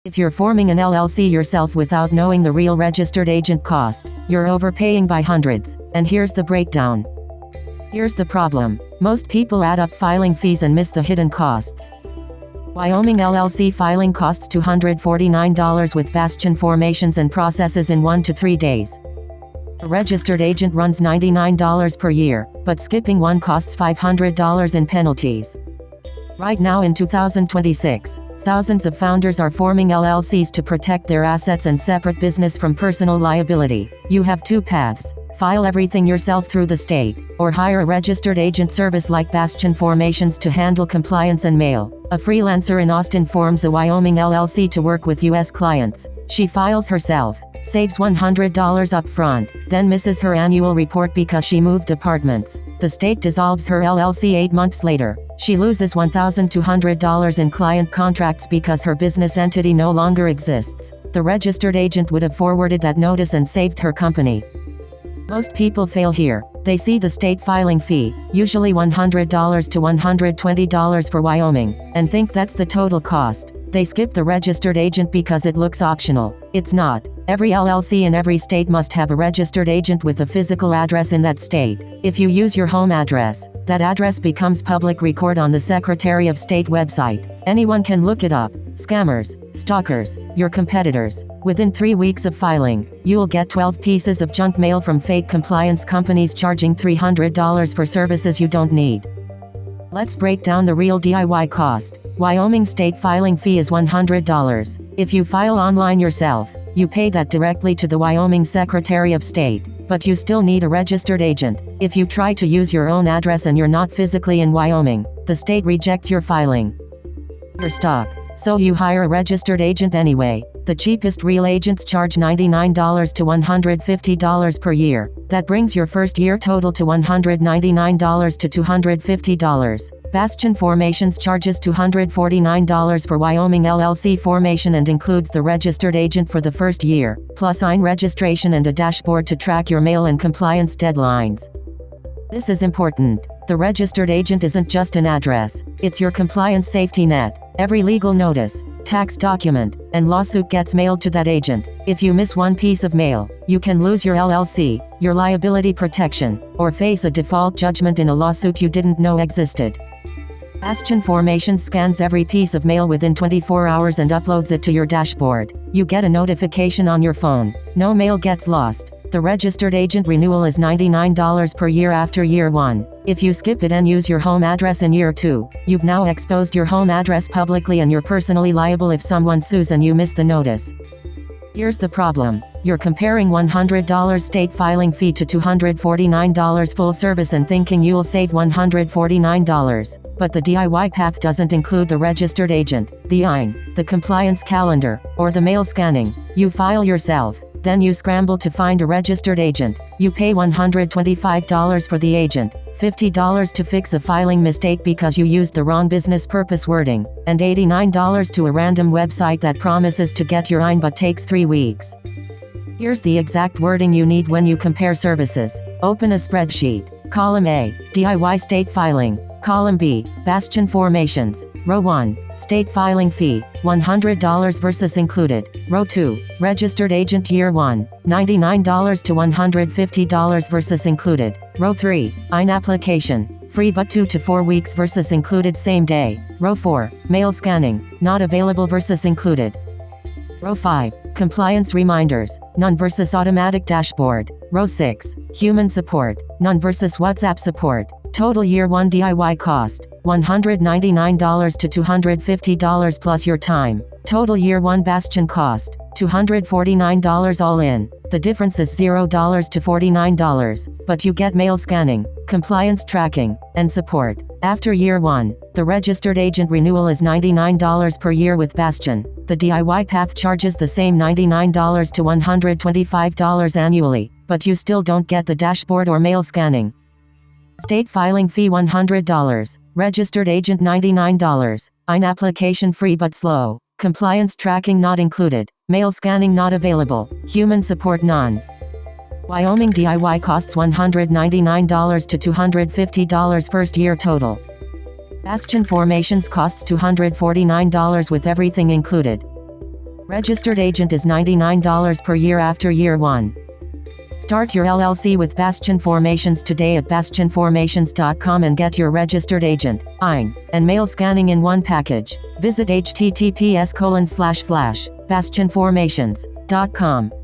If you're forming an LLC yourself without knowing the real registered agent cost, you're overpaying by hundreds. And here's the breakdown. Here's the problem. Most people add up filing fees and miss the hidden costs. Wyoming LLC filing costs $249 with Bastion Formations and processes in 1 to 3 days. A registered agent runs $99 per year, but skipping one costs $500 in penalties. Right now in 2026, thousands of founders are forming LLCs to protect their assets and separate business from personal liability. You have two paths: file everything yourself through the state, or hire a registered agent service like Bastion Formations to handle compliance and mail. A freelancer in Austin forms a Wyoming LLC to work with U.S. clients. She files herself, saves $100 up front, then misses her annual report because she moved apartments. The state dissolves her LLC 8 months later. She loses $1,200 in client contracts because her business entity no longer exists. The registered agent would have forwarded that notice and saved her company. Most people fail here. They see the state filing fee, usually $100 to $120 for Wyoming, and think that's the total cost. They skip the registered agent because it looks optional. It's not. Every LLC in every state must have a registered agent with a physical address in that state. If you use your home address, that address becomes public record on the Secretary of State website. Anyone can look it up. Scammers, stalkers, your competitors. Within 3 weeks of filing, you'll get 12 pieces of junk mail from fake compliance companies charging $300 for services you don't need. Let's break down the real DIY cost. Wyoming state filing fee is $100. If you file online yourself, you pay that directly to the Wyoming Secretary of State, but you still need a registered agent. If you try to use your own address and you're not physically in Wyoming, the state rejects your filing. You're stuck. So you hire a registered agent anyway. The cheapest real agents charge $99 to $150 per year. That brings your first year total to $199 to $250. Bastion Formations charges $249 for Wyoming LLC formation and includes the registered agent for the first year, plus EIN registration and a dashboard to track your mail and compliance deadlines. This is important. The registered agent isn't just an address. It's your compliance safety net. Every legal notice, tax document, and lawsuit gets mailed to that agent. If you miss one piece of mail, you can lose your LLC, your liability protection, or face a default judgment in a lawsuit you didn't know existed. Bastion Formations scans every piece of mail within 24 hours and uploads it to your dashboard. You get a notification on your phone. No mail gets lost. The registered agent renewal is $99 per year after year 1. If you skip it and use your home address in year 2, you've now exposed your home address publicly and you're personally liable if someone sues and you miss the notice. Here's the problem. You're comparing $100 state filing fee to $249 full service and thinking you'll save $149. But the DIY path doesn't include the registered agent, the EIN, the compliance calendar, or the mail scanning. You file yourself. Then you scramble to find a registered agent. You pay $125 for the agent, $50 to fix a filing mistake because you used the wrong business purpose wording, and $89 to a random website that promises to get your EIN but takes 3 weeks. Here's the exact wording you need when you compare services. Open a spreadsheet. Column A, DIY state filing. Column B, Bastion Formations. Row 1, state filing fee, $100 versus included. Row 2, registered agent year 1, $99 to $150 versus included. Row 3, EIN application, free but 2 to 4 weeks versus included same day. Row 4, mail scanning, not available versus included. Row 5, compliance reminders, none versus automatic dashboard. Row 6, human support, none versus WhatsApp support. Total year 1 DIY cost, $199 to $250 plus your time. Total year 1 Bastion cost, $249 all in. The difference is $0 to $49, but you get mail scanning, compliance tracking, and support. After year 1, the registered agent renewal is $99 per year with Bastion. The DIY path charges the same $99 to $125 annually, but you still don't get the dashboard or mail scanning. State filing fee $100, registered agent $99, EIN application free but slow, compliance tracking not included, mail scanning not available, human support none. Wyoming DIY costs $199 to $250 first year total. Bastion Formations costs $249 with everything included. Registered agent is $99 per year after year 1. Start your LLC with Bastion Formations today at bastionformations.com and get your registered agent, IN, and mail scanning in one package. Visit https://bastionformations.com.